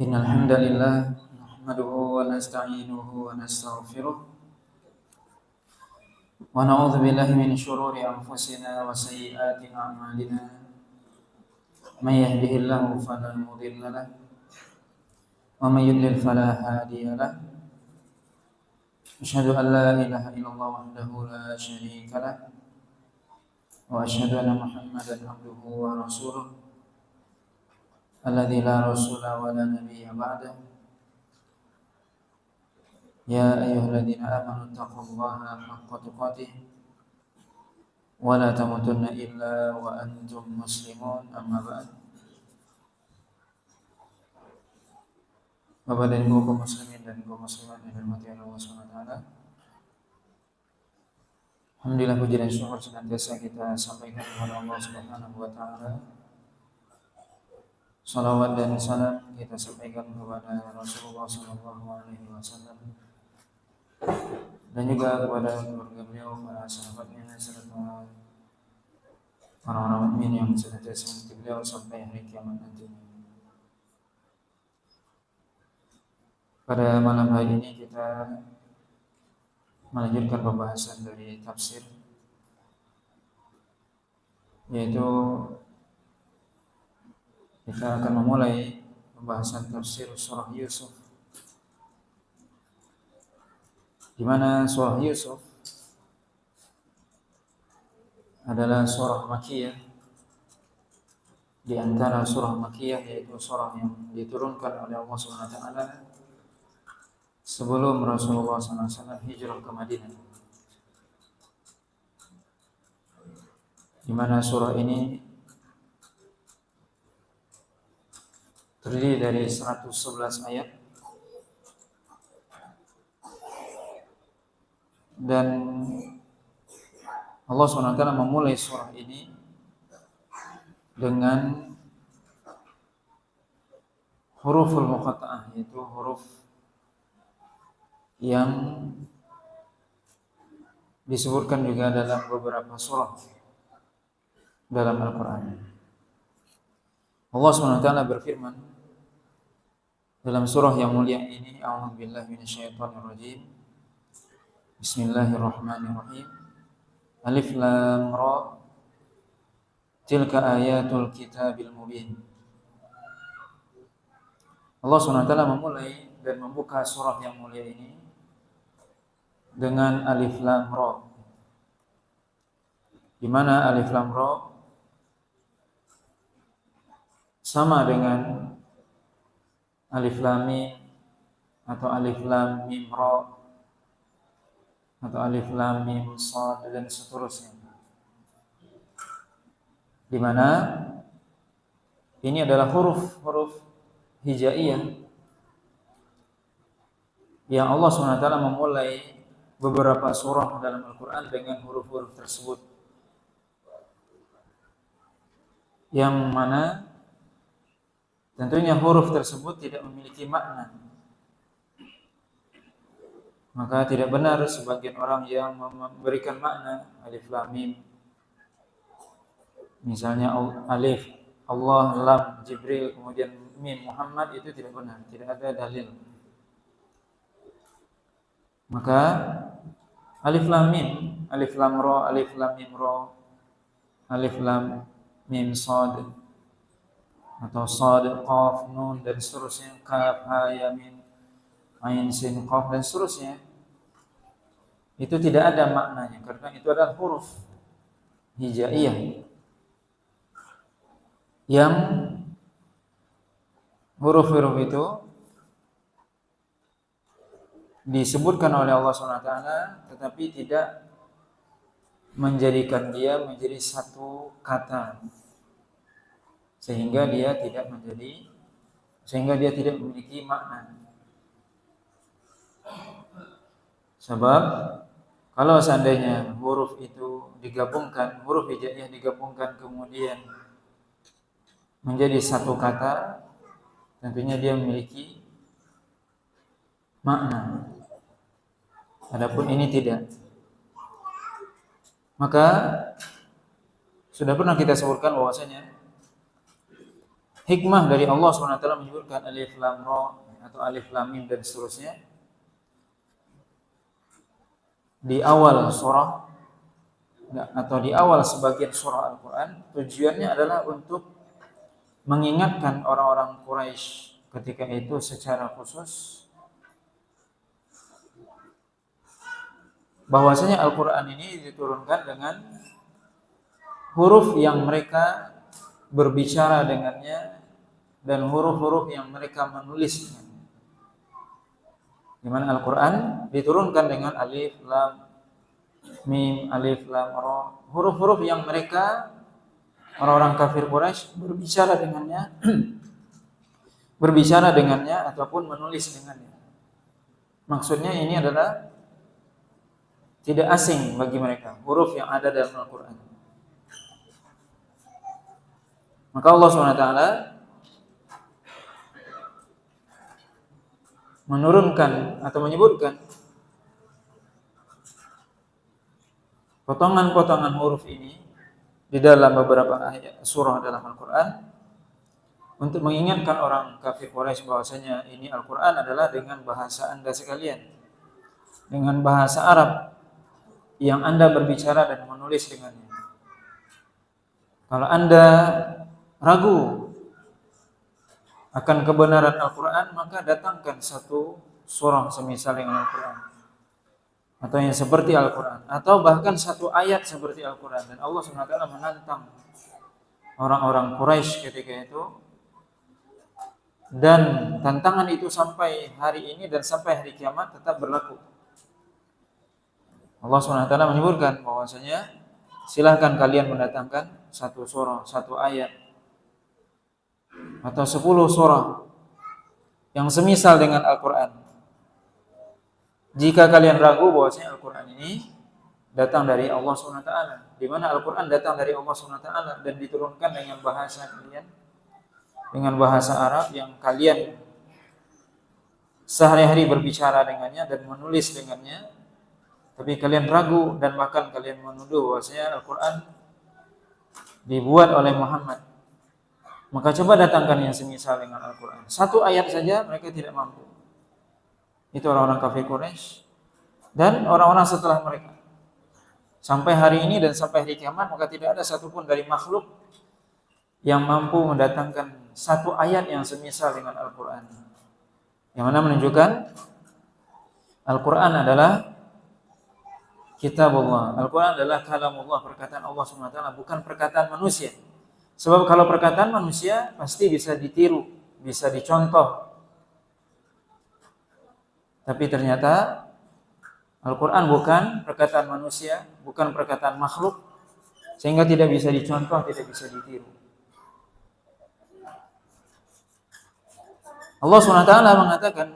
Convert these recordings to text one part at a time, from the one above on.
Innal hamdalillah nahmaduhu wa nasta'inuhu wa nastaghfiruh wa na'udzu billahi min shururi anfusina wa sayyiati a'malina. May yahdihillahu fala mudilla lahu wa may yudlil fala hadiya lahu. Asyhadu an la ilaha illallah wahdahu la syarika lahu wa asyhadu anna Muhammadan abduhu wa rasuluh alladzi la rasula wa la nabiyya ba'dahu. Ya ayyuhalladzina amanu taqullaha haqqa tuqatih wa la tamutunna illa wa antum muslimun, amma ba'd. Bapak dan Ibu kaum muslimin dan kaum muslimat yang dirahmati Allah Subhanahu wa taala. Alhamdulillah, puji dan syukur senantiasa kita sampaikan kepada Allah Subhanahu wa taala. Salawat dan salam kita sampaikan kepada Rasulullah sallallahu alaihi wasallam dan juga kepada keluarga beliau, para sahabatnya, serta orang-orang mukmin yang senantiasa mengikuti beliau sampai hari kiamat nanti. Pada malam hari ini kita melanjutkan pembahasan dari tafsir, yaitu kita akan memulai pembahasan tafsir surah Yusuf, di mana surah Yusuf adalah surah Makkiyah di antara surah Makkiyah, yaitu surah yang diturunkan oleh Allah Subhanahu wa taala sebelum Rasulullah SAW hijrah ke Madinah. Di mana surah ini terdiri dari 111 ayat dan Allah SWT memulai surah ini dengan huruful muqatta'ah, yaitu huruf yang disebutkan juga dalam beberapa surah dalam Al-Quran. Allah SWT berfirman dalam surah yang mulia ini, a'udzubillahi minasyaitonirrajim. Bismillahirrahmanirrahim. Alif lam ra, tilka ayatul kitabil mubin. Allah SWT memulai dan membuka surah yang mulia ini dengan alif lam ra, di mana alif lam ra sama dengan alif lam mim atau alif lam mim ra atau alif lam mim shad dan seterusnya, di mana ini adalah huruf-huruf hijaiyah yang Allah SWT memulai beberapa surah dalam Al-Quran dengan huruf-huruf tersebut, yang mana tentunya huruf tersebut tidak memiliki makna. Maka tidak benar sebagian orang yang memberikan makna alif lam mim. Misalnya alif Allah, lam Jibril, kemudian mim Muhammad, itu tidak benar, tidak ada dalil. Maka alif lam mim, alif lam ra, alif lam mim ra, alif lam mim shad atau shad, qaf, nun dan seterusnya, kaf, ha, ya, mim, ain, sin, qaf dan seterusnya, itu tidak ada maknanya karena itu adalah huruf hijaiyah yang huruf-huruf itu disebutkan oleh Allah SWT tetapi tidak menjadikan dia menjadi satu kata, sehingga dia tidak memiliki makna. Sebab kalau seandainya huruf itu digabungkan, huruf hijaiyah digabungkan kemudian menjadi satu kata, tentunya dia memiliki makna. Adapun ini tidak. Maka sudah pernah kita sebutkan bahwasanya hikmah dari Allah SWT menyebutkan alif lam ra atau alif lam mim dan seterusnya di awal surah atau di awal sebagian surah Al-Quran, tujuannya adalah untuk mengingatkan orang-orang Quraisy ketika itu secara khusus bahwasanya Al-Quran ini diturunkan dengan huruf yang mereka berbicara dengannya dan huruf-huruf yang mereka menulis dengannya. Di mana Al-Quran diturunkan dengan alif, lam, mim, alif, lam, ra, huruf-huruf yang mereka orang-orang kafir Quraisy berbicara dengannya ataupun menulis dengannya. Maksudnya ini adalah tidak asing bagi mereka huruf yang ada dalam Al-Quran. Maka Allah SWT menurunkan atau menyebutkan potongan-potongan huruf ini di dalam beberapa ayat surah dalam Al-Quran untuk mengingatkan orang kafir Quraisy bahwasanya ini Al-Quran adalah dengan bahasa Anda sekalian, dengan bahasa Arab yang Anda berbicara dan menulis dengannya. Kalau Anda ragu akan kebenaran Al-Quran, maka datangkan satu surah semisal dengan Al-Quran, atau yang seperti Al-Quran, atau bahkan satu ayat seperti Al-Quran. Dan Allah SWT menantang orang-orang Quraisy ketika itu, dan tantangan itu sampai hari ini dan sampai hari kiamat tetap berlaku. Allah SWT menyebutkan bahwasanya silahkan kalian mendatangkan satu surah, satu ayat, atau 10 surah yang semisal dengan Al-Quran. Jika kalian ragu bahwasanya Al-Quran ini datang dari Allah SWT, di mana Al-Quran datang dari Allah SWT dan diturunkan dengan bahasa kalian, dengan bahasa Arab yang kalian sehari-hari berbicara dengannya dan menulis dengannya, tapi kalian ragu dan bahkan kalian menuduh bahwasanya Al-Quran dibuat oleh Muhammad, maka coba datangkan yang semisal dengan Al-Quran. Satu ayat saja mereka tidak mampu. Itu orang-orang kafir Quraisy dan orang-orang setelah mereka. Sampai hari ini dan sampai hari kiamat, maka tidak ada satupun dari makhluk yang mampu mendatangkan satu ayat yang semisal dengan Al-Quran. Yang mana menunjukkan Al-Quran adalah kitabullah. Al-Quran adalah kalamullah, perkataan Allah SWT, bukan perkataan manusia. Sebab kalau perkataan manusia pasti bisa ditiru, bisa dicontoh. Tapi ternyata Al-Quran bukan perkataan manusia, bukan perkataan makhluk, sehingga tidak bisa dicontoh, tidak bisa ditiru. Allah SWT mengatakan,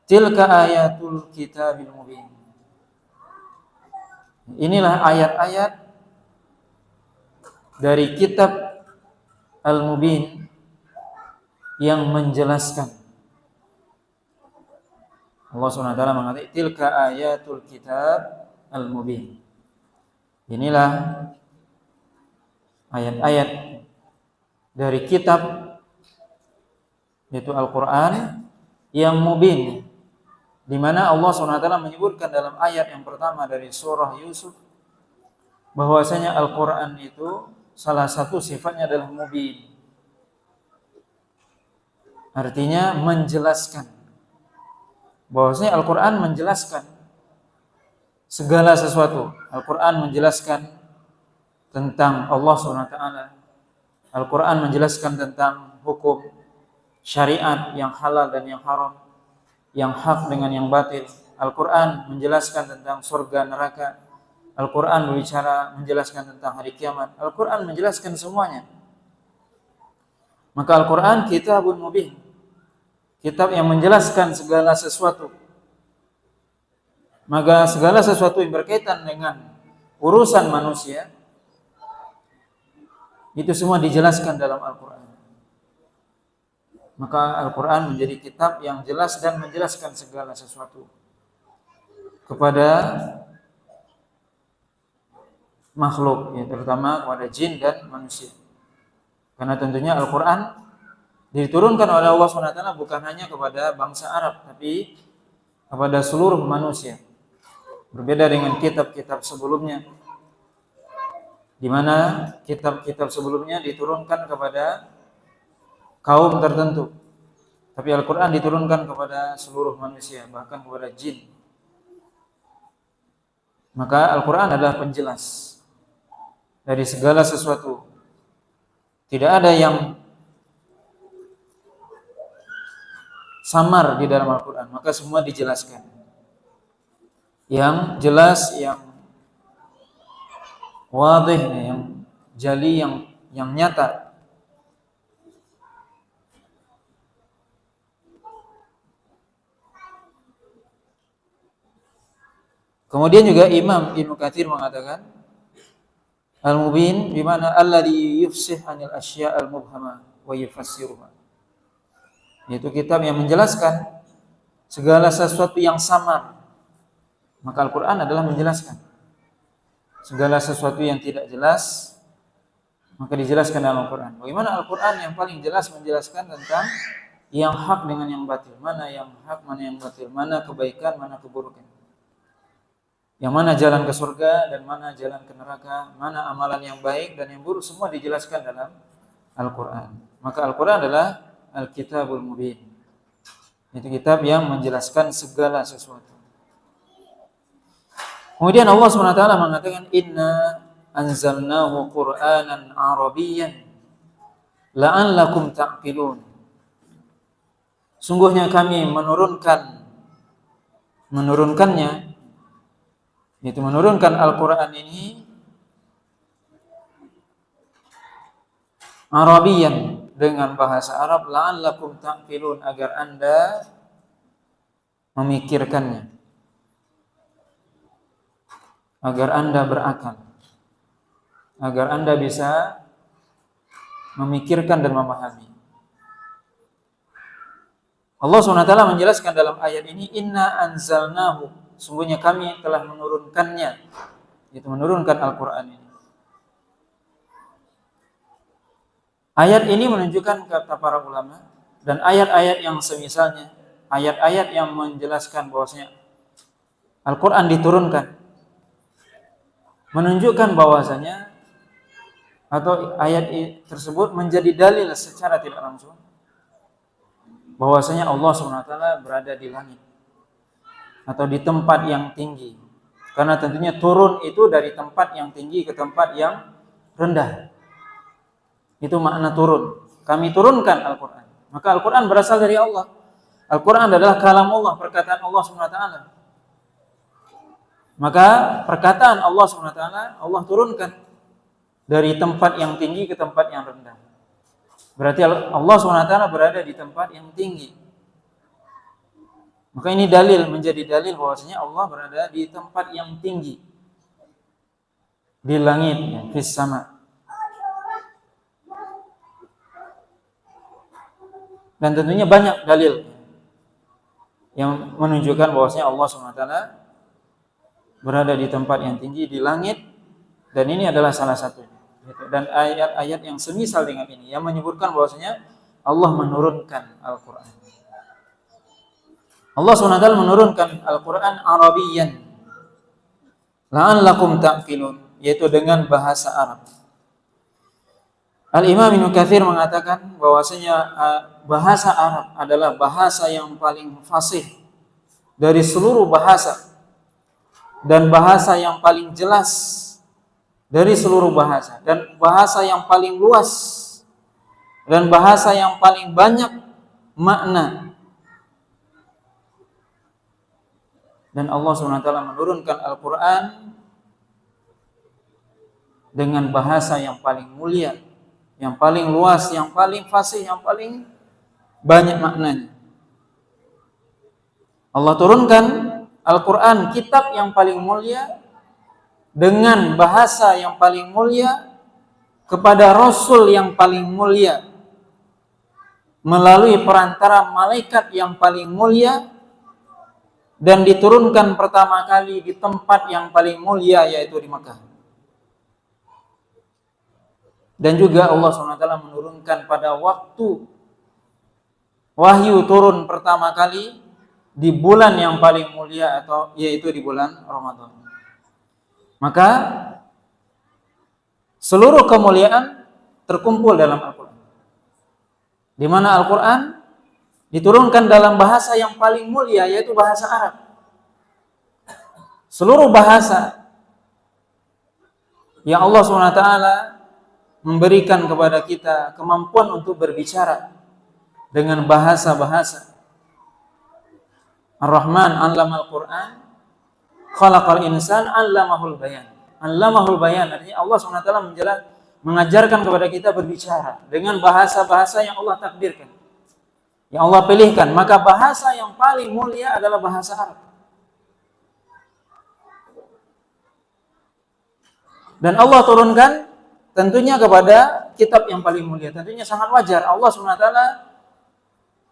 tilka ayatul kitabil mubin. Inilah ayat-ayat dari kitab Al-Mubin yang menjelaskan. Allah SWT mengatakan tilka ayatul kitab Al-Mubin. Inilah ayat-ayat dari kitab, yaitu Al-Quran yang mubin, di mana Allah SWT menyebutkan dalam ayat yang pertama dari surah Yusuf bahwasanya Al-Quran itu salah satu sifatnya adalah mubin, artinya menjelaskan. Bahwasanya Al-Quran menjelaskan segala sesuatu. Al-Quran menjelaskan tentang Allah SWT. Al-Quran menjelaskan tentang hukum syariat yang halal dan yang haram, yang hak dengan yang batil. Al-Quran menjelaskan tentang surga neraka. Al-Quran berbicara menjelaskan tentang hari kiamat. Al-Quran menjelaskan semuanya. Maka Al-Quran kitabun mubin, kitab yang menjelaskan segala sesuatu. Maka segala sesuatu yang berkaitan dengan urusan manusia itu semua dijelaskan dalam Al-Quran. Maka Al-Quran menjadi kitab yang jelas dan menjelaskan segala sesuatu kepada makhluk, ya, terutama kepada jin dan manusia. Karena tentunya Al-Quran diturunkan oleh Allah SWT bukan hanya kepada bangsa Arab, tapi kepada seluruh manusia. Berbeda dengan kitab-kitab sebelumnya, di mana kitab-kitab sebelumnya diturunkan kepada kaum tertentu. Tapi Al-Quran diturunkan kepada seluruh manusia, bahkan kepada jin. Maka Al-Quran adalah penjelas dari segala sesuatu. Tidak ada yang samar di dalam Al-Quran, maka semua dijelaskan. Yang jelas, yang wadih, yang jali, yang nyata. Kemudian juga Imam Ibnu Katsir mengatakan, Al-Mubin bimana alladhi yufsih anil asya' al-mubhama wa yufassiruha. Yaitu kitab yang menjelaskan segala sesuatu yang samar. Maka Al-Quran adalah menjelaskan segala sesuatu yang tidak jelas, maka dijelaskan dalam Al-Quran. Bagaimana Al-Quran yang paling jelas menjelaskan tentang yang hak dengan yang batil, mana yang hak, mana yang batil, mana kebaikan, mana keburukan, yang mana jalan ke surga dan mana jalan ke neraka, mana amalan yang baik dan yang buruk, semua dijelaskan dalam Al-Quran. Maka Al-Quran adalah Al-Kitabul Mubin. Itu kitab yang menjelaskan segala sesuatu. Kemudian Allah SWT mengatakan, Inna anzalnahu Qur'anan Arabiyyan la'allakum ta'qilun. Sungguhnya kami menurunkannya, yaitu menurunkan Al-Quran ini Arabiyyan, dengan bahasa Arab, la'allakum ta'qilun, agar Anda memikirkannya, agar Anda berakal, agar Anda bisa memikirkan dan memahami. Allah SWT menjelaskan dalam ayat ini, Inna anzalnahu, sungguhnya kami telah menurunkannya, yaitu menurunkan Al-Quran ini. Ayat ini menunjukkan, kata para ulama, dan ayat-ayat yang semisalnya, ayat-ayat yang menjelaskan bahwasanya Al-Quran diturunkan, menunjukkan bahwasanya, atau ayat tersebut menjadi dalil secara tidak langsung bahwasanya Allah SWT berada di langit atau di tempat yang tinggi. Karena tentunya turun itu dari tempat yang tinggi ke tempat yang rendah. Itu makna turun. Kami turunkan Al-Quran. Maka Al-Quran berasal dari Allah. Al-Quran adalah kalam Allah, perkataan Allah SWT. Maka perkataan Allah SWT Allah turunkan dari tempat yang tinggi ke tempat yang rendah. Berarti Allah SWT berada di tempat yang tinggi. Maka ini menjadi dalil bahwasanya Allah berada di tempat yang tinggi, di langit, fis sama. Dan tentunya banyak dalil yang menunjukkan bahwasanya Allah SWT berada di tempat yang tinggi, di langit, dan ini adalah salah satunya. Dan ayat-ayat yang semisal dengan ini yang menyebutkan bahwasanya Allah menurunkan Al-Quran. Allah SWT menurunkan Al-Quran Arabiyyan la'allakum ta'qilun, yaitu dengan bahasa Arab. Al-Imam Ibnu Katsir mengatakan bahwasanya bahasa Arab adalah bahasa yang paling fasih dari seluruh bahasa, dan bahasa yang paling jelas dari seluruh bahasa, dan bahasa yang paling luas, dan bahasa yang paling banyak makna. Dan Allah SWT menurunkan Al-Quran dengan bahasa yang paling mulia, yang paling luas, yang paling fasih, yang paling banyak maknanya. Allah turunkan Al-Quran, kitab yang paling mulia, dengan bahasa yang paling mulia, kepada Rasul yang paling mulia, melalui perantara malaikat yang paling mulia, dan diturunkan pertama kali di tempat yang paling mulia, yaitu di Makkah. Dan juga Allah SWT menurunkan pada waktu wahyu turun pertama kali di bulan yang paling mulia, atau yaitu di bulan Ramadan. Maka seluruh kemuliaan terkumpul dalam Al-Quran, di mana Al-Quran diturunkan dalam bahasa yang paling mulia, yaitu bahasa Arab. Seluruh bahasa yang Allah SWT memberikan kepada kita kemampuan untuk berbicara dengan bahasa-bahasa. Ar-Rahman 'allamal Qur'an, khalaqal insan 'allamahul bayan. 'Allamahul bayan artinya Allah SWT mengajarkan kepada kita berbicara dengan bahasa-bahasa yang Allah takdirkan, yang Allah pilihkan. Maka bahasa yang paling mulia adalah bahasa Arab. Dan Allah turunkan tentunya kepada kitab yang paling mulia. Tentunya sangat wajar Allah SWT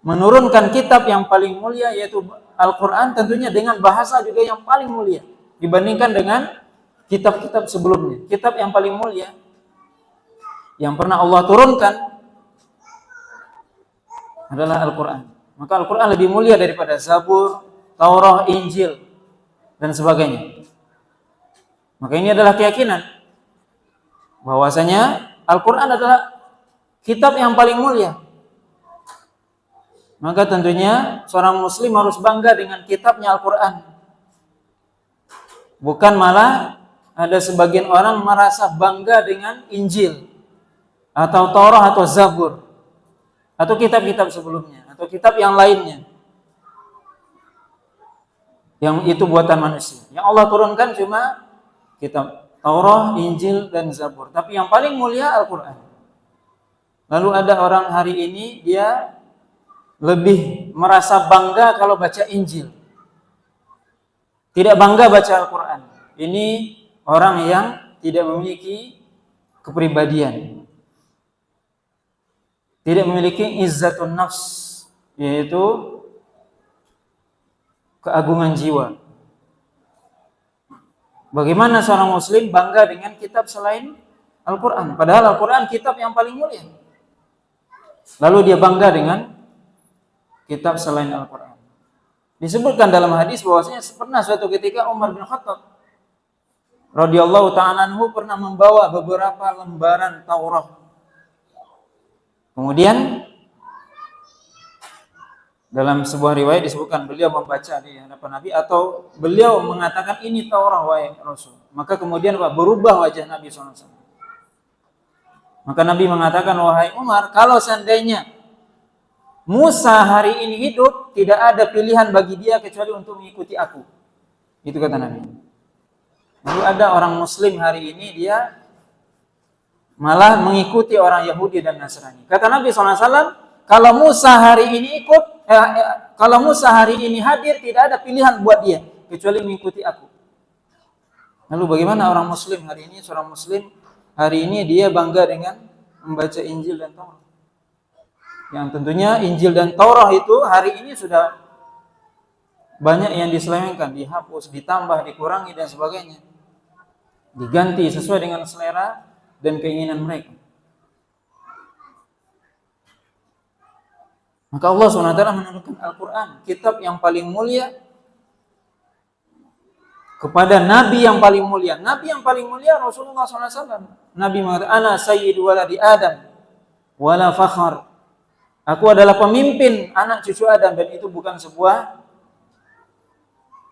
menurunkan kitab yang paling mulia, yaitu Al-Quran, tentunya dengan bahasa juga yang paling mulia dibandingkan dengan kitab-kitab sebelumnya. Kitab yang paling mulia yang pernah Allah turunkan adalah Al-Quran. Maka Al-Quran lebih mulia daripada Zabur, Taurat, Injil, dan sebagainya. Maka ini adalah keyakinan bahwasanya Al-Quran adalah kitab yang paling mulia. Maka tentunya seorang muslim harus bangga dengan kitabnya Al-Quran. Bukan malah ada sebagian orang merasa bangga dengan Injil atau Taurat atau Zabur atau kitab-kitab sebelumnya atau kitab yang lainnya, yang itu buatan manusia. Yang Allah turunkan cuma kitab Taurat, Injil, dan Zabur. Tapi yang paling mulia Al-Quran. Lalu ada orang hari ini dia lebih merasa bangga kalau baca Injil, tidak bangga baca Al-Quran. Ini orang yang tidak memiliki kepribadian, tidak memiliki izzatun nafs, yaitu keagungan jiwa. Bagaimana seorang muslim bangga dengan kitab selain Al-Quran? Padahal Al-Quran kitab yang paling mulia. Lalu dia bangga dengan kitab selain Al-Quran. Disebutkan dalam hadis bahwasanya pernah suatu ketika Umar bin Khattab radhiyallahu ta'ala anhu pernah membawa beberapa lembaran Taurat. Kemudian dalam sebuah riwayat disebutkan beliau membaca di hadapan Nabi, atau beliau mengatakan ini Taurat wahai Rasul. Maka kemudian berubah wajah Nabi SAW. Maka Nabi mengatakan, wahai Umar, kalau seandainya Musa hari ini hidup, tidak ada pilihan bagi dia kecuali untuk mengikuti aku. Itu kata Nabi. Lalu ada orang muslim hari ini dia malah mengikuti orang Yahudi dan Nasrani. Kata Nabi SAW, kalau Musa hari ini kalau Musa hari ini hadir, tidak ada pilihan buat dia kecuali mengikuti aku. Lalu bagaimana orang muslim hari ini? Seorang muslim hari ini dia bangga dengan membaca Injil dan Taurat. Yang tentunya Injil dan Taurat itu hari ini sudah banyak yang diselewengkan, dihapus, ditambah, dikurangi, dan sebagainya. Diganti sesuai dengan selera dan keinginan mereka. Maka Allah SWT menurunkan Al-Quran, kitab yang paling mulia, kepada Nabi yang paling mulia. Nabi yang paling mulia Rasulullah SAW. Nabi mengatakan, ana sayyidu waladi Adam wala fakhar. Aku adalah pemimpin anak cucu Adam, dan itu bukan sebuah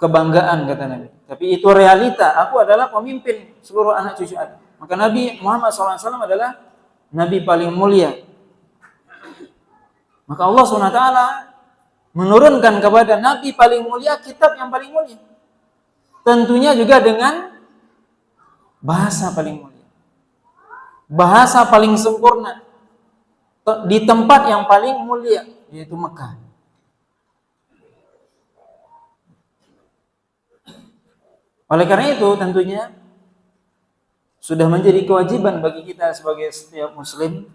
kebanggaan kata Nabi, tapi itu realita. Aku adalah pemimpin seluruh anak cucu Adam. Maka Nabi Muhammad SAW adalah Nabi paling mulia. Maka Allah SWT menurunkan kepada Nabi paling mulia kitab yang paling mulia. Tentunya juga dengan bahasa paling mulia, bahasa paling sempurna, di tempat yang paling mulia, yaitu Mekah. Oleh karena itu tentunya sudah menjadi kewajiban bagi kita sebagai setiap muslim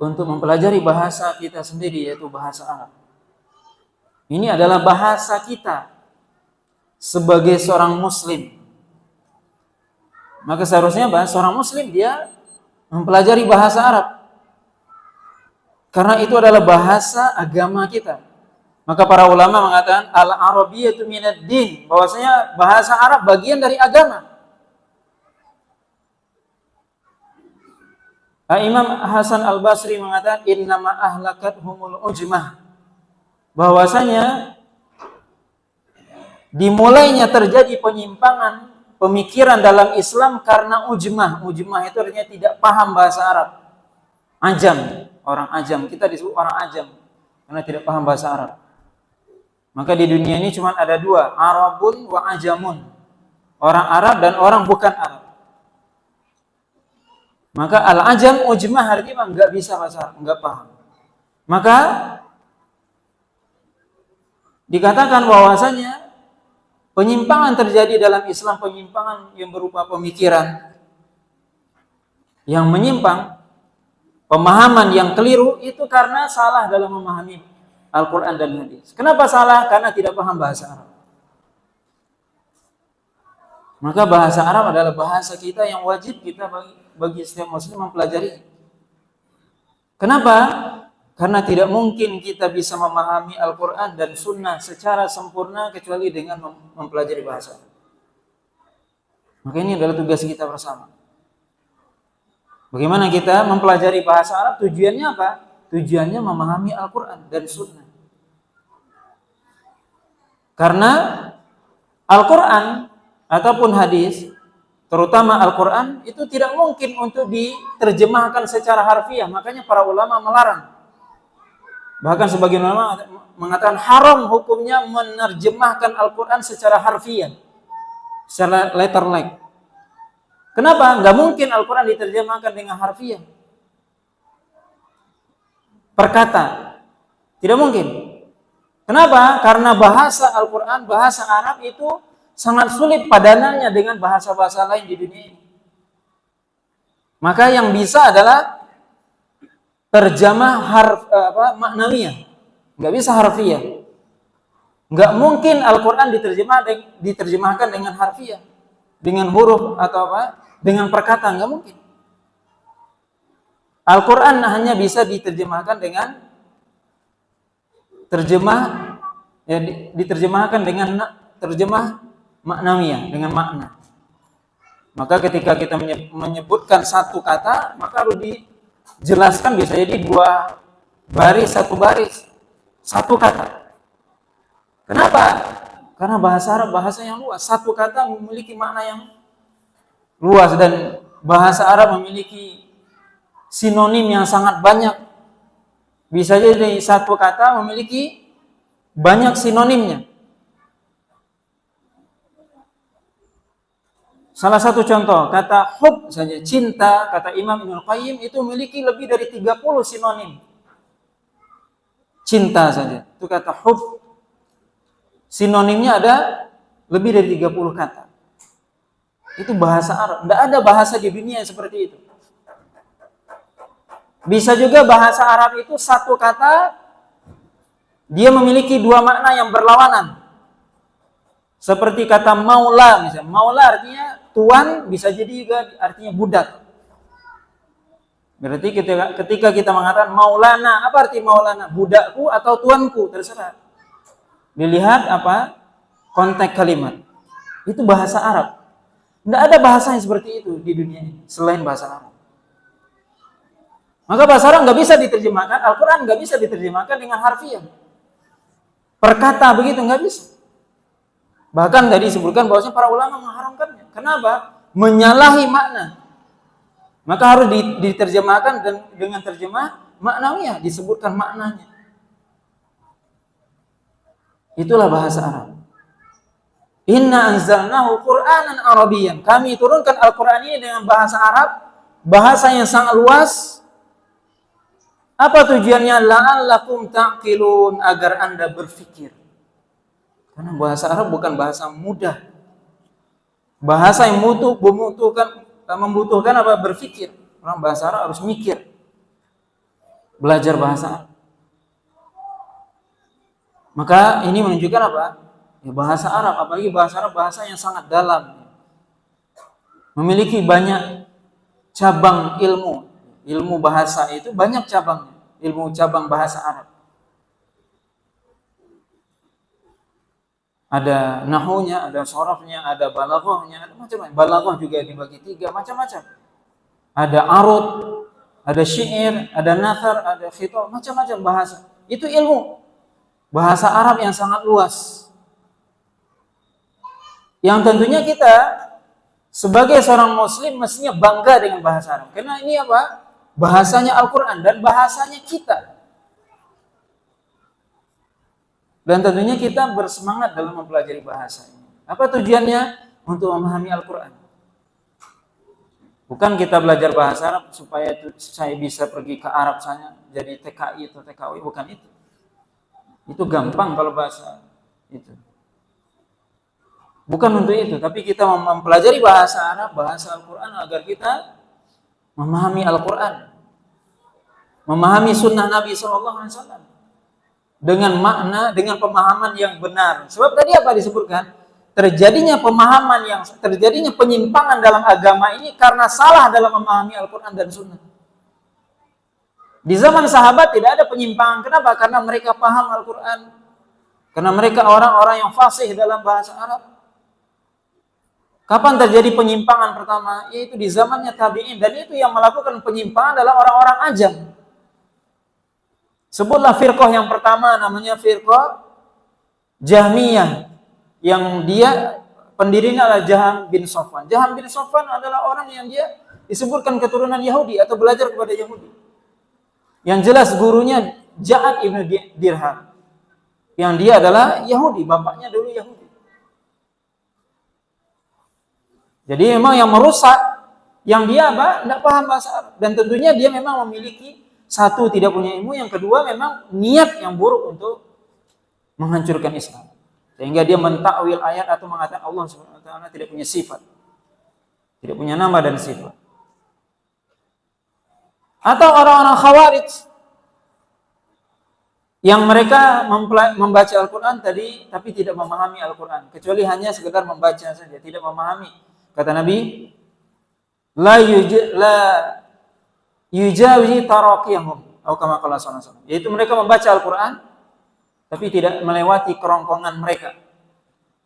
untuk mempelajari bahasa kita sendiri, yaitu bahasa Arab. Ini adalah bahasa kita sebagai seorang muslim. Maka seharusnya seorang muslim dia mempelajari bahasa Arab. Karena itu adalah bahasa agama kita. Maka para ulama mengatakan al-arabiyyatu minad din, bahwasanya bahasa Arab bagian dari agama. Imam Hasan Al-Basri mengatakan innama ahlakathumul ujmah, bahwasanya dimulainya terjadi penyimpangan pemikiran dalam Islam karena ujmah. Ujmah itu artinya tidak paham bahasa Arab. Ajam, orang ajam, kita disebut orang ajam karena tidak paham bahasa Arab. Maka di dunia ini cuma ada dua, Arabun wa ajamun. Orang Arab dan orang bukan Arab. Maka al-ajam ujmah artinya enggak bisa bahasa Arab, enggak paham. Maka dikatakan bahwasanya penyimpangan terjadi dalam Islam, penyimpangan yang berupa pemikiran yang menyimpang, pemahaman yang keliru, itu karena salah dalam memahami Al-Quran dan hadis. Kenapa salah? Karena tidak paham bahasa Arab. Maka bahasa Arab adalah bahasa kita yang wajib kita bagi setiap muslim mempelajari. Kenapa? Karena tidak mungkin kita bisa memahami Al-Quran dan Sunnah secara sempurna kecuali dengan mempelajari bahasa Arab. Maka ini adalah tugas kita bersama. Bagaimana kita mempelajari bahasa Arab? Tujuannya apa? Tujuannya memahami Al-Quran dan Sunnah. Karena Al-Quran ataupun hadis, terutama Al-Quran, itu tidak mungkin untuk diterjemahkan secara harfiah. Makanya para ulama melarang. Bahkan sebagian ulama mengatakan haram hukumnya menerjemahkan Al-Quran secara harfiah, secara letter like. Kenapa? Nggak mungkin Al-Quran diterjemahkan dengan harfiah. Perkata. Tidak mungkin. Kenapa? Karena bahasa Al-Quran, bahasa Arab itu sangat sulit padanannya dengan bahasa-bahasa lain di dunia ini. Maka yang bisa adalah terjemah maknawiyah. Nggak bisa harfiah. Nggak mungkin Al-Quran diterjemahkan dengan harfiah, dengan huruf atau dengan perkataan, nggak mungkin. Al-Quran hanya bisa diterjemahkan dengan diterjemahkan dengan terjemah maknawiyah, dengan makna. Maka ketika kita menyebutkan satu kata, maka harus dijelaskan bisa jadi 2 baris, 1 baris, 1 kata. Kenapa? Karena bahasa Arab bahasa yang luas. Satu kata memiliki makna yang luas dan bahasa Arab memiliki sinonim yang sangat banyak. Bisa jadi satu kata memiliki banyak sinonimnya. Salah satu contoh, kata hub saja, cinta, kata Imam Ibnul Qayyim itu memiliki lebih dari 30 sinonim. Cinta saja, itu kata hub. Sinonimnya ada lebih dari 30 kata. Itu bahasa Arab. Tidak ada bahasa di dunia yang seperti itu. Bisa juga bahasa Arab itu satu kata, dia memiliki 2 makna yang berlawanan. Seperti kata maula misalnya. Maula artinya tuan, bisa jadi juga artinya budak. Berarti ketika kita mengatakan maulana, apa arti maulana? Budakku atau tuanku, terserah. Dilihat konteks kalimat. Itu bahasa Arab. Tidak ada bahasa yang seperti itu di dunia ini selain bahasa Arab. Maka bahasa Arab nggak bisa diterjemahkan, Al-Quran nggak bisa diterjemahkan dengan harfiah. Perkata begitu nggak bisa. Bahkan tadi disebutkan bahwasanya para ulama mengharamkannya. Kenapa? Menyalahi makna. Maka harus diterjemahkan dan dengan terjemah maknawiyah, disebutkan maknanya. Itulah bahasa Arab. Inna anzalnahu Qur'anan Arabiyyan. Kami turunkan Al-Quran ini dengan bahasa Arab, bahasa yang sangat luas. Apa tujuannya? La'allakum ta'qilun, agar Anda berfikir. Karena bahasa Arab bukan bahasa mudah. Bahasa yang membutuhkan berfikir. Orang bahasa Arab harus mikir. Belajar bahasa Arab. Maka ini menunjukkan apa? Ya, bahasa Arab, apalagi bahasa Arab bahasa yang sangat dalam. Memiliki banyak cabang ilmu bahasa itu banyak cabangnya, ilmu cabang bahasa Arab. Ada nahunya, ada sorofnya, ada balaghahnya, ada macam-macam. Balaghah juga dibagi 3, macam-macam. Ada arud, ada syair, ada nathar, ada khitab, macam-macam bahasa. Itu ilmu bahasa Arab yang sangat luas. Yang tentunya kita sebagai seorang muslim mestinya bangga dengan bahasa Arab. Karena ini apa? Bahasanya Al-Quran dan bahasanya kita. Dan tentunya kita bersemangat dalam mempelajari bahasa ini. Apa tujuannya? Untuk memahami Al-Quran. Bukan kita belajar bahasa Arab supaya saya bisa pergi ke Arab sana, jadi TKI atau TKW, bukan itu. Itu gampang kalau bahasa itu. Bukan untuk itu, tapi kita mempelajari bahasa Arab, bahasa Al-Quran agar kita memahami Al-Quran. Memahami sunnah Nabi SAW. Dengan makna, dengan pemahaman yang benar. Sebab tadi apa disebutkan? Terjadinya penyimpangan dalam agama ini karena salah dalam memahami Al-Quran dan Sunnah. Di zaman sahabat tidak ada penyimpangan. Kenapa? Karena mereka paham Al-Quran. Karena mereka orang-orang yang fasih dalam bahasa Arab. Kapan terjadi penyimpangan pertama? Yaitu di zamannya tabi'in. Dan itu yang melakukan penyimpangan adalah orang-orang ajam. Sebutlah firqah yang pertama, namanya firqah Jahmiyah, yang dia pendirinya adalah Jaham bin Safwan. Jaham bin Safwan adalah orang yang dia disebutkan keturunan Yahudi atau belajar kepada Yahudi. Yang jelas gurunya Ja'ad ibn Dirham, yang dia adalah Yahudi, bapaknya dulu Yahudi. Jadi memang yang merusak, yang dia tidak paham bahasa Arab. Dan tentunya dia memang memiliki, satu, tidak punya ilmu, yang kedua memang niat yang buruk untuk menghancurkan Islam. Sehingga dia mentakwil ayat atau mengatakan Allah Subhanahu wa taala tidak punya sifat. Tidak punya nama dan sifat. Atau orang-orang Khawarij yang mereka membaca Al-Qur'an tadi tapi tidak memahami Al-Qur'an, kecuali hanya sekedar membaca saja, tidak memahami. Kata Nabi, la yujawizi taraqiyahum atau kama qala sallallahu alaihi wasallam, yaitu mereka membaca Al-Qur'an tapi tidak melewati kerongkongan mereka.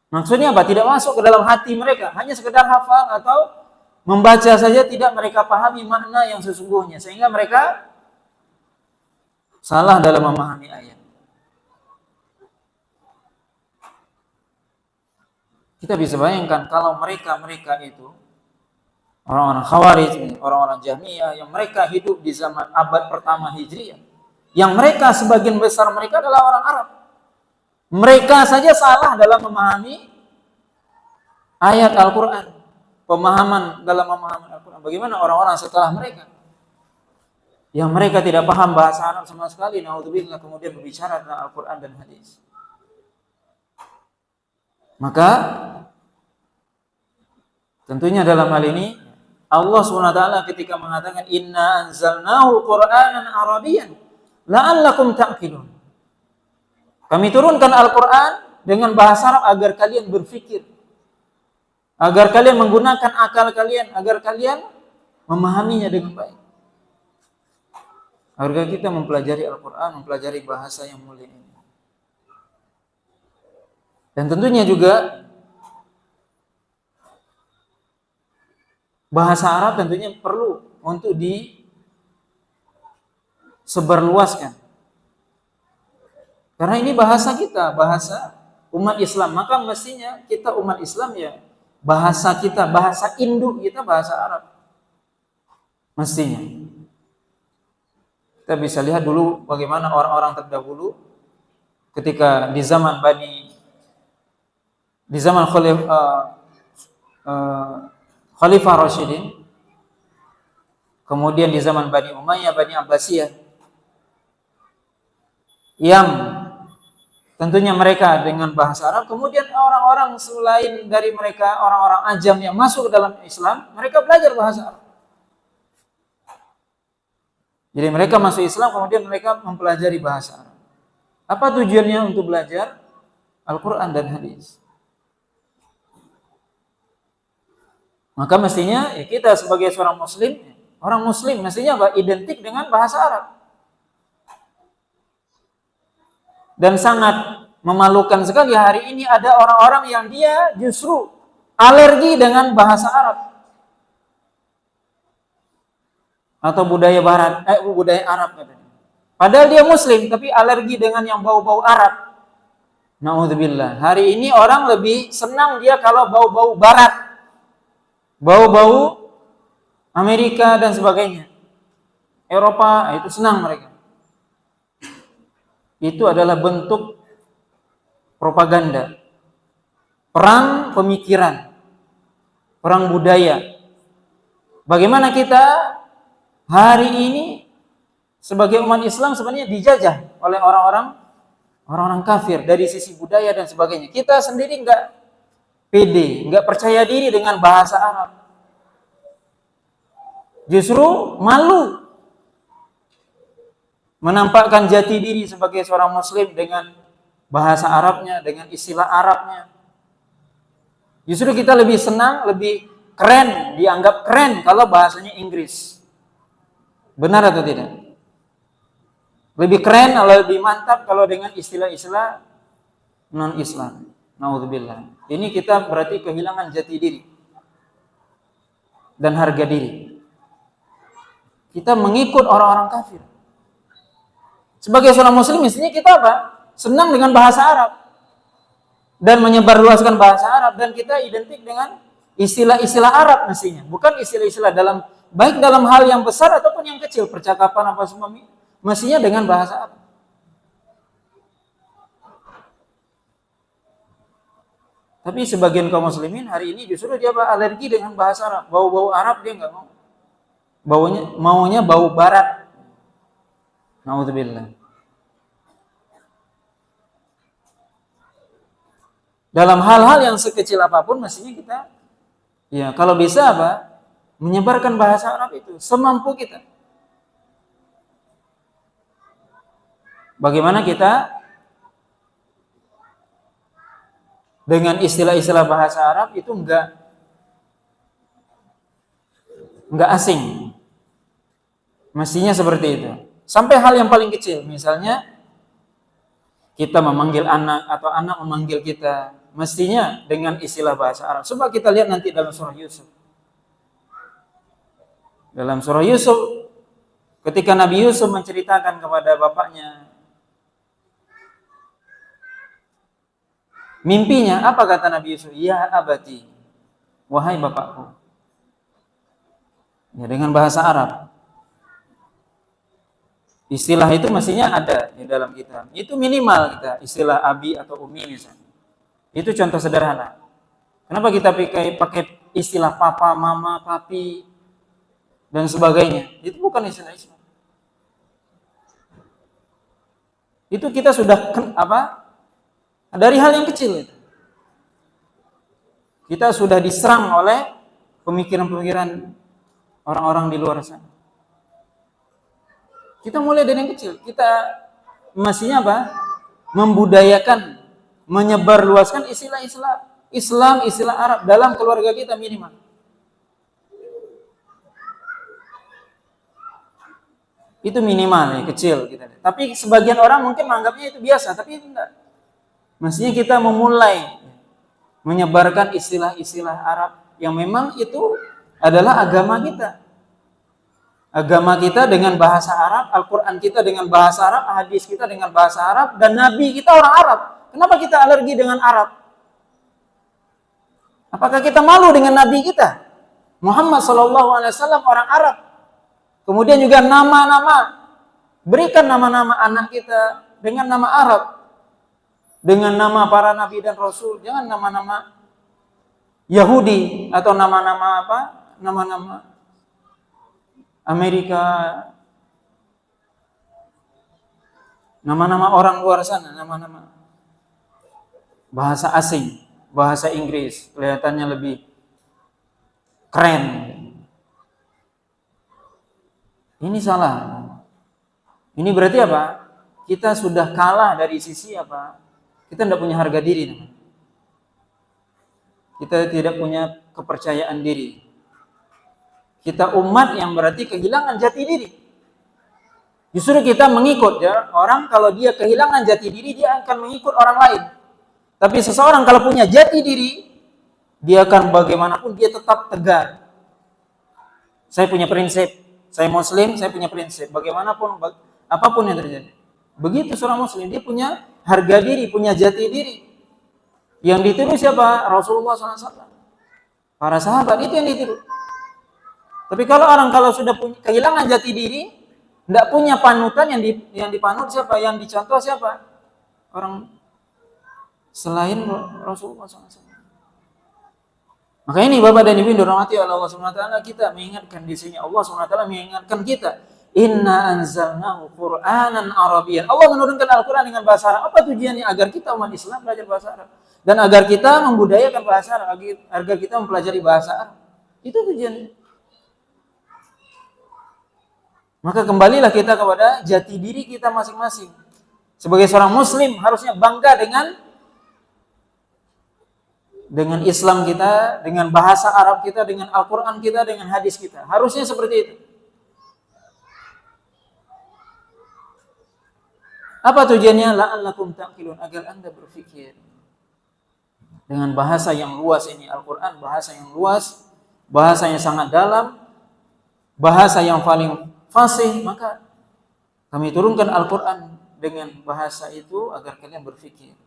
Maksudnya apa? Tidak masuk ke dalam hati mereka, hanya sekedar hafal atau membaca saja, tidak mereka pahami makna yang sesungguhnya, sehingga mereka salah dalam memahami ayat. Kita bisa bayangkan kalau mereka itu orang-orang Khawarij, orang-orang Jahmiyah yang mereka hidup di zaman abad pertama Hijriah, yang mereka sebagian besar mereka adalah orang Arab. Mereka saja salah dalam memahami ayat Al-Quran, pemahaman dalam memahami Al-Quran. Bagaimana orang-orang setelah mereka yang mereka tidak paham bahasa Arab sama sekali, naudzubillah, kemudian berbicara tentang Al-Quran dan hadis. Maka tentunya dalam hal ini Allah SWT ketika mengatakan inna anzalnahu Qur'anan Arabiyyan la'allakum ta'qilun. Kami turunkan Al-Qur'an dengan bahasa Arab agar kalian berpikir, agar kalian menggunakan akal kalian, agar kalian memahaminya dengan baik. Agar kita mempelajari Al-Qur'an, mempelajari bahasa yang mulia ini. Dan tentunya juga bahasa Arab tentunya perlu untuk disebarluaskan. Karena ini bahasa kita, bahasa umat Islam. Maka mestinya kita umat Islam ya, bahasa kita, bahasa induk kita bahasa Arab. Mestinya. Kita bisa lihat dulu bagaimana orang-orang terdahulu ketika di zaman Khalifah Rasyidin, kemudian di zaman Bani Umayyah, Bani Abbasiyah, yang tentunya mereka dengan bahasa Arab, kemudian orang-orang selain dari mereka, orang-orang ajam yang masuk ke dalam Islam, mereka belajar bahasa Arab. Jadi mereka masuk Islam, kemudian mereka mempelajari bahasa Arab. Apa tujuannya untuk belajar Al-Quran dan hadis? Maka mestinya ya kita sebagai seorang muslim Orang Muslim mestinya apa? Identik dengan bahasa Arab. Dan sangat memalukan sekali hari ini ada orang-orang yang dia justru alergi dengan bahasa Arab atau budaya Barat, budaya Arab katanya. Padahal dia Muslim tapi alergi dengan yang bau-bau Arab. Na'udzubillah. Hari ini orang lebih senang dia kalau bau-bau Barat, bau-bau Amerika dan sebagainya, Eropa, itu senang mereka. Itu adalah bentuk propaganda, perang pemikiran, perang budaya. Bagaimana kita hari ini sebagai umat Islam sebenarnya dijajah oleh orang-orang kafir dari sisi budaya dan sebagainya. Kita sendiri nggak pede, nggak percaya diri dengan bahasa Arab. Justru malu menampakkan jati diri sebagai seorang Muslim dengan bahasa Arabnya, dengan istilah Arabnya. Justru kita lebih senang, lebih keren, dianggap keren kalau bahasanya Inggris. Benar atau tidak? Lebih keren, lebih mantap kalau dengan istilah-istilah non-Islam. Na'udzubillah. Ini kita berarti kehilangan jati diri dan harga diri. Kita mengikut orang-orang kafir. Sebagai seorang Muslim, mestinya kita apa? Senang dengan bahasa Arab dan menyebarluaskan bahasa Arab, dan kita identik dengan istilah-istilah Arab mestinya, bukan istilah-istilah baik dalam hal yang besar ataupun yang kecil, percakapan apa semua mestinya dengan bahasa Arab. Tapi sebagian kaum muslimin hari ini justru dia alergi dengan bahasa Arab, bau-bau Arab dia nggak mau. Maunya bau Barat. Na'udzubillah. Dalam hal-hal yang sekecil apapun mestinya kita, ya kalau bisa apa? Menyebarkan bahasa Arab itu semampu kita. Bagaimana kita dengan istilah-istilah bahasa Arab itu enggak asing. Mestinya seperti itu. Sampai hal yang paling kecil, misalnya kita memanggil anak atau anak memanggil kita, mestinya dengan istilah bahasa Arab. Coba kita lihat nanti dalam surah Yusuf. Dalam surah Yusuf, ketika Nabi Yusuf menceritakan kepada bapaknya mimpinya, apa kata Nabi Yusuf? Ya abati, wahai bapakku. Ya, dengan bahasa Arab. Istilah itu mestinya ada di dalam kitab. Itu minimal kita, istilah abi atau umi misalnya. Itu contoh sederhana. Kenapa kita pakai istilah papa, mama, papi dan sebagainya? Itu bukan istilah Islam. Itu kita sudah dari hal yang kecil itu. Kita sudah diserang oleh pemikiran-pemikiran orang-orang di luar sana. Kita mulai dari yang kecil. Kita mestinya membudayakan, menyebarluaskan istilah-istilah Islam, istilah Arab dalam keluarga kita minimal. Itu minimal ya, kecil kita. Tapi sebagian orang mungkin menganggapnya itu biasa, tapi itu enggak. Mestinya kita memulai menyebarkan istilah-istilah Arab yang memang itu adalah agama kita. Agama kita dengan bahasa Arab, Al-Quran kita dengan bahasa Arab, hadis kita dengan bahasa Arab, dan Nabi kita orang Arab. Kenapa kita alergi dengan Arab? Apakah kita malu dengan Nabi kita? Muhammad SAW orang Arab. Kemudian juga nama-nama, berikan nama-nama anak kita dengan nama Arab, dengan nama para Nabi dan Rasul. Jangan nama-nama Yahudi atau nama-nama nama-nama Amerika, nama-nama orang luar sana, nama-nama bahasa asing, bahasa Inggris, kelihatannya lebih keren. Ini salah. Ini berarti apa? Kita sudah kalah dari sisi apa? Kita tidak punya harga diri. Kita tidak punya kepercayaan diri. Kita umat yang berarti kehilangan jati diri. Justru kita mengikut ya. Orang kalau dia kehilangan jati diri, dia akan mengikut orang lain. Tapi seseorang kalau punya jati diri, dia akan bagaimanapun dia tetap tegar. Saya punya prinsip. Saya Muslim, saya punya prinsip. Bagaimanapun, apapun yang terjadi. Begitu seorang Muslim, dia punya harga diri, punya jati diri. Yang ditiru siapa? Rasulullah SAW. Para sahabat itu yang ditiru. Tapi kalau orang sudah kehilangan jati diri, tidak punya panutan, yang dipanut siapa? Yang dicontoh siapa? Orang selain Rasulullah SAW. Maka ini Bapak dan Ibu dirahmati oleh Allah Subhanahu wa taala, kita mengingatkan di sini, Allah Subhanahu wa taala mengingatkan kita, inna anzalnahu Qur'anan Arabiyyan. Allah menurunkan Al-Qur'an dengan bahasa Arab. Apa tujuannya? Agar kita umat Islam belajar bahasa Arab dan agar kita membudayakan bahasa Arab, agar kita mempelajari bahasa Arab. Itu tujuannya. Maka kembalilah kita kepada jati diri kita masing-masing. Sebagai seorang Muslim harusnya bangga dengan Islam kita, dengan bahasa Arab kita, dengan Al-Quran kita, dengan hadis kita. Harusnya seperti itu. Apa tujuannya? La'allakum ta'qilun, agar Anda berpikir. Dengan bahasa yang luas ini, Al-Quran, bahasa yang luas, bahasa yang sangat dalam, bahasa yang paling fasih, maka kami turunkan Al-Quran dengan bahasa itu agar kalian berpikir.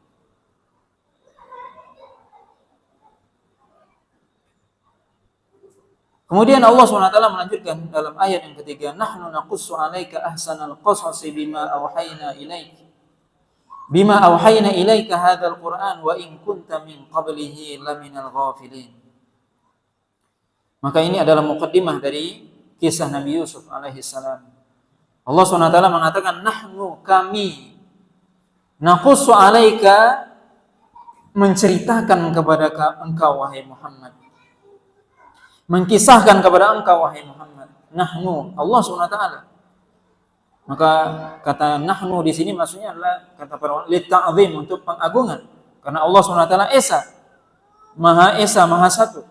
Kemudian Allah SWT melanjutkan dalam ayat yang ketiga, nahnu naqussu 'alaika ahsanal qasasi bima awhayna ilaika hadzal Qur'an wa in kunta min qablihi laminal ghafilin. Maka ini adalah muqaddimah dari kisah Nabi Yusuf alaihi salam. Allah SWT mengatakan, nahnu, kami, naqussu 'alaika, menceritakan kepada engkau wahai Muhammad, mengkisahkan kepada engkau wahai Muhammad. Nahnu, Allah SWT. Maka kata nahnu di sini maksudnya adalah kata para ulama litta'zim, untuk pengagungan. Karena Allah SWT Esa, Maha Satu.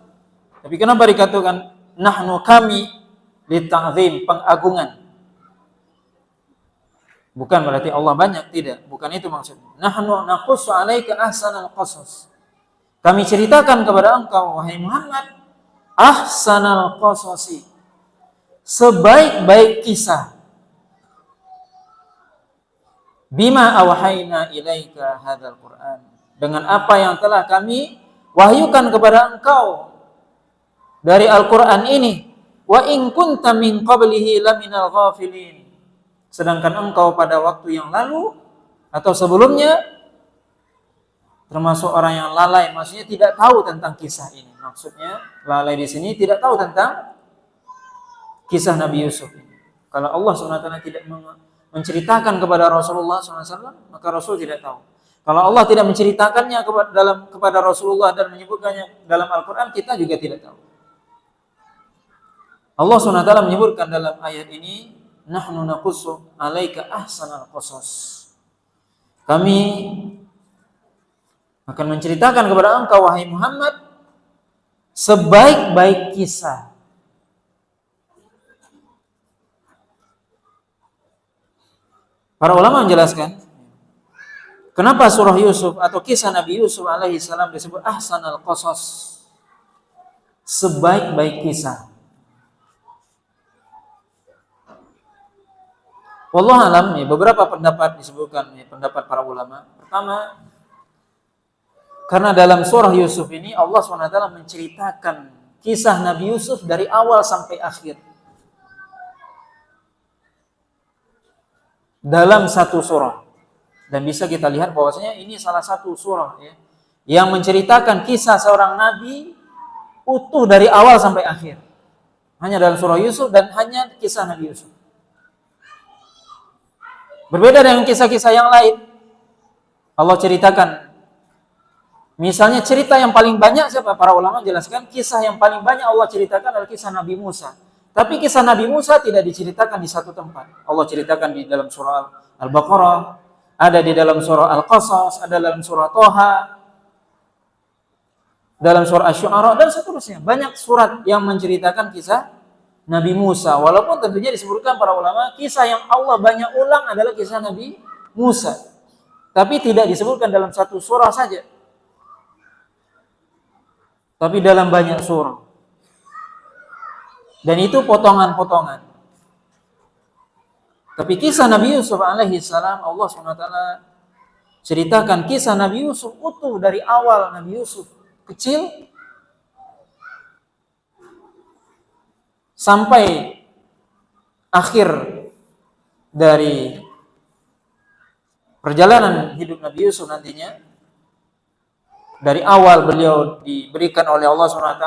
Tapi kenapa dikatakan nahnu, kami, litta'zim, pengagungan? Bukan berarti Allah banyak, tidak. Bukan itu maksudnya. Nahnu naqussu 'alaika ahsanal qasas. Kami ceritakan kepada engkau wahai Muhammad ahsanal qasasi, sebaik-baik kisah. Bima awhayna ilaika hadzal Qur'an, dengan apa yang telah kami wahyukan kepada engkau dari Al-Qur'an ini. Wa in kunta min qablihi laminal ghafilin, sedangkan engkau pada waktu yang lalu atau sebelumnya termasuk orang yang lalai, maksudnya tidak tahu tentang kisah ini. Maksudnya lalai di sini tidak tahu tentang kisah Nabi Yusuf. Kalau Allah SWT tidak menceritakan kepada Rasulullah SAW, maka Rasul tidak tahu. Kalau Allah tidak menceritakannya kepada Rasulullah dan menyebutkannya dalam Al-Quran, kita juga tidak tahu. Allah SWT menyebutkan dalam ayat ini, nahnu naqussu 'alaika ahsanal qasas. Kami akan menceritakan kepada engkau wahai Muhammad sebaik-baik kisah. Para ulama menjelaskan kenapa surah Yusuf atau kisah Nabi Yusuf alaihi salam disebut ahsanal qasas, sebaik-baik kisah. Wallahu alam, beberapa pendapat disebutkan, pendapat para ulama. Pertama, karena dalam surah Yusuf ini Allah SWT menceritakan kisah Nabi Yusuf dari awal sampai akhir dalam satu surah. Dan bisa kita lihat bahwasanya ini salah satu surah yang menceritakan kisah seorang nabi utuh dari awal sampai akhir. Hanya dalam surah Yusuf dan hanya kisah Nabi Yusuf. Berbeda dengan kisah-kisah yang lain. Allah ceritakan, misalnya cerita yang paling banyak siapa? Para ulama jelaskan kisah yang paling banyak Allah ceritakan adalah kisah Nabi Musa. Tapi kisah Nabi Musa tidak diceritakan di satu tempat. Allah ceritakan di dalam surah Al-Baqarah, ada di dalam surah Al-Qasas, ada dalam surah Toha, dalam surah Asy-Syu'ara dan seterusnya. Banyak surat yang menceritakan kisah Nabi Musa. Walaupun tentunya disebutkan para ulama, kisah yang Allah banyak ulang adalah kisah Nabi Musa. Tapi tidak disebutkan dalam satu surah saja. Tapi dalam banyak surah. Dan itu potongan-potongan. Tapi kisah Nabi Yusuf alaihi salam, Allah SWT ceritakan kisah Nabi Yusuf utuh dari awal Nabi Yusuf kecil sampai akhir dari perjalanan hidup Nabi Yusuf nantinya. Dari awal beliau diberikan oleh Allah SWT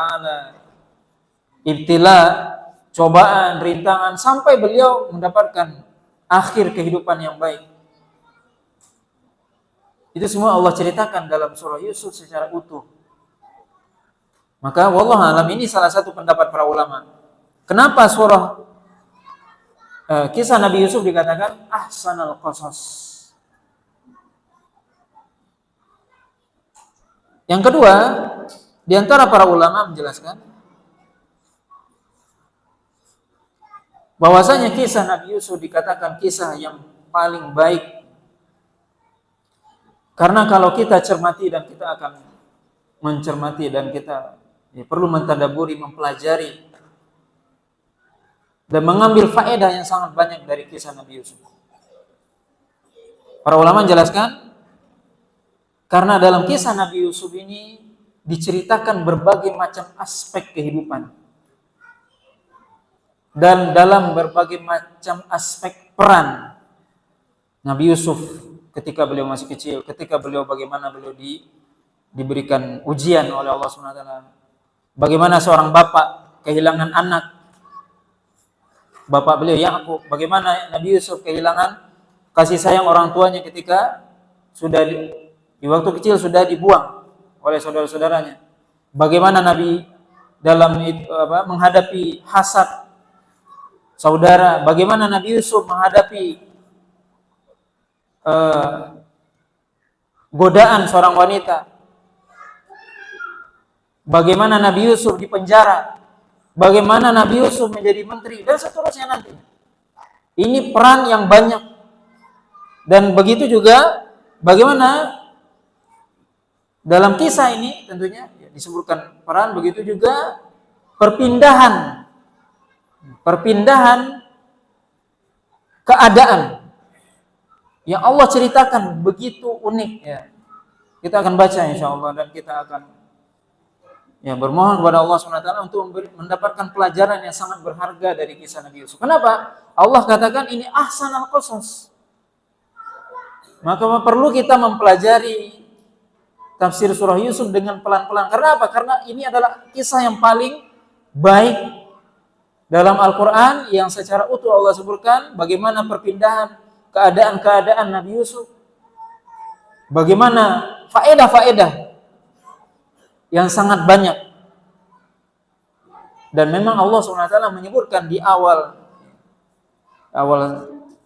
ibtila, cobaan, rintangan, sampai beliau mendapatkan akhir kehidupan yang baik. Itu semua Allah ceritakan dalam surah Yusuf secara utuh. Maka wallahu alam, ini salah satu pendapat para ulama. Kenapa surah kisah Nabi Yusuf dikatakan ahsanal qasas? Yang kedua, di antara para ulama menjelaskan bahwasanya kisah Nabi Yusuf dikatakan kisah yang paling baik. Karena kalau kita cermati dan kita akan mencermati dan kita perlu mentadaburi, mempelajari dan mengambil faedah yang sangat banyak dari kisah Nabi Yusuf. Para ulama menjelaskan karena dalam kisah Nabi Yusuf ini diceritakan berbagai macam aspek kehidupan. Dan dalam berbagai macam aspek peran Nabi Yusuf ketika beliau masih kecil, ketika beliau bagaimana beliau diberikan ujian oleh Allah SWT. Bagaimana seorang bapak kehilangan anak, bapak beliau Yakub, bagaimana Nabi Yusuf kehilangan kasih sayang orang tuanya ketika sudah di waktu kecil sudah dibuang oleh saudara-saudaranya. Bagaimana Nabi dalam menghadapi hasad saudara, bagaimana Nabi Yusuf menghadapi godaan seorang wanita, bagaimana Nabi Yusuf dipenjara, bagaimana Nabi Yusuf menjadi menteri, dan seterusnya nanti. Ini peran yang banyak. Dan begitu juga bagaimana dalam kisah ini tentunya disebutkan peran, begitu juga perpindahan keadaan yang Allah ceritakan begitu unik ya. Kita akan baca insyaallah dan kita akan bermohon kepada Allah SWT untuk mendapatkan pelajaran yang sangat berharga dari kisah Nabi Yusuf. Kenapa? Allah katakan ini ahsanal qasas. Maka perlu kita mempelajari tafsir surah Yusuf dengan pelan-pelan. Karena apa? Karena ini adalah kisah yang paling baik dalam Al-Quran yang secara utuh Allah sebutkan bagaimana perpindahan keadaan-keadaan Nabi Yusuf. Bagaimana faedah-faedah yang sangat banyak. Dan memang Allah SWT menyebutkan di awal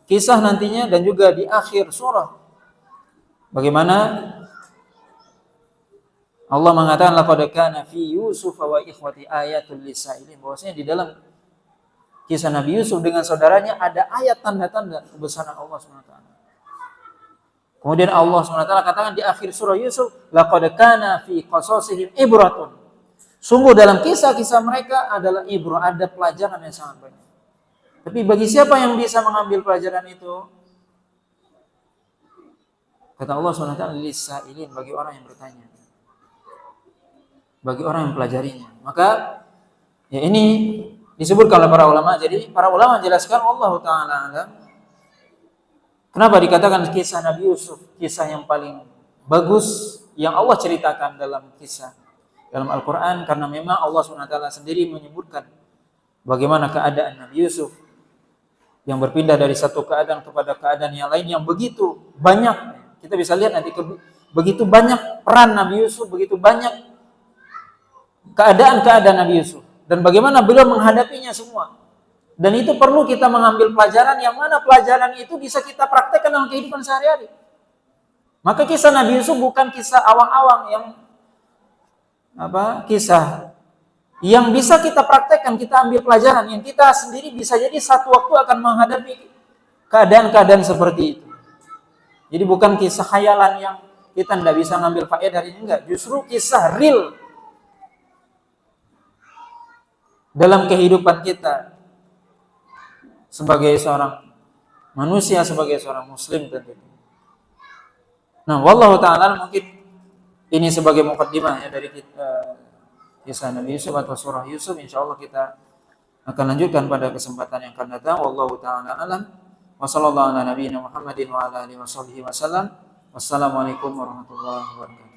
kisah nantinya dan juga di akhir surah. Bagaimana Allah mengatakan laqad kana fi Yusuf wa ikhwati ayatul lisailin, bahwasanya di dalam kisah Nabi Yusuf dengan saudaranya ada ayat tanda-tanda kebesaran Allah SWT. Kemudian Allah SWT katakan di akhir surah Yusuf, laqad kana fi qasasihim ibratun. Sungguh dalam kisah-kisah mereka adalah ibrah, ada pelajaran yang sangat banyak. Tapi bagi siapa yang bisa mengambil pelajaran itu? Kata Allah SWT, lisailin, bagi orang yang bertanya, bagi orang yang mempelajarinya. Maka ini disebutkan oleh para ulama. Jadi para ulama menjelaskan Allah Ta'ala alam, kenapa dikatakan kisah Nabi Yusuf kisah yang paling bagus yang Allah ceritakan dalam kisah dalam Al-Quran, karena memang Allah SWT sendiri menyebutkan bagaimana keadaan Nabi Yusuf yang berpindah dari satu keadaan kepada keadaan yang lain yang begitu banyak. Kita bisa lihat nanti begitu banyak peran Nabi Yusuf, begitu banyak keadaan-keadaan Nabi Yusuf dan bagaimana beliau menghadapinya semua. Dan itu perlu kita mengambil pelajaran yang mana pelajaran itu bisa kita praktekkan dalam kehidupan sehari-hari. Maka kisah Nabi Yusuf bukan kisah awang-awang yang kisah yang bisa kita praktekkan, kita ambil pelajaran, yang kita sendiri bisa jadi satu waktu akan menghadapi keadaan-keadaan seperti itu. Jadi bukan kisah khayalan yang kita tidak bisa ngambil faedah dari ini, enggak. Justru kisah real dalam kehidupan kita sebagai seorang manusia, sebagai seorang muslim tentunya. Nah, wallahu ta'ala mungkin ini sebagai mukaddimah ya dari kisah Nabi Yusuf atau surah Yusuf. Insyaallah kita akan lanjutkan pada kesempatan yang akan datang. Wallahu ta'ala alam. Wa sallallahu ala nabiyyina Muhammadin wa ala alihi wasallam. Wassalamualaikum warahmatullahi wabarakatuh.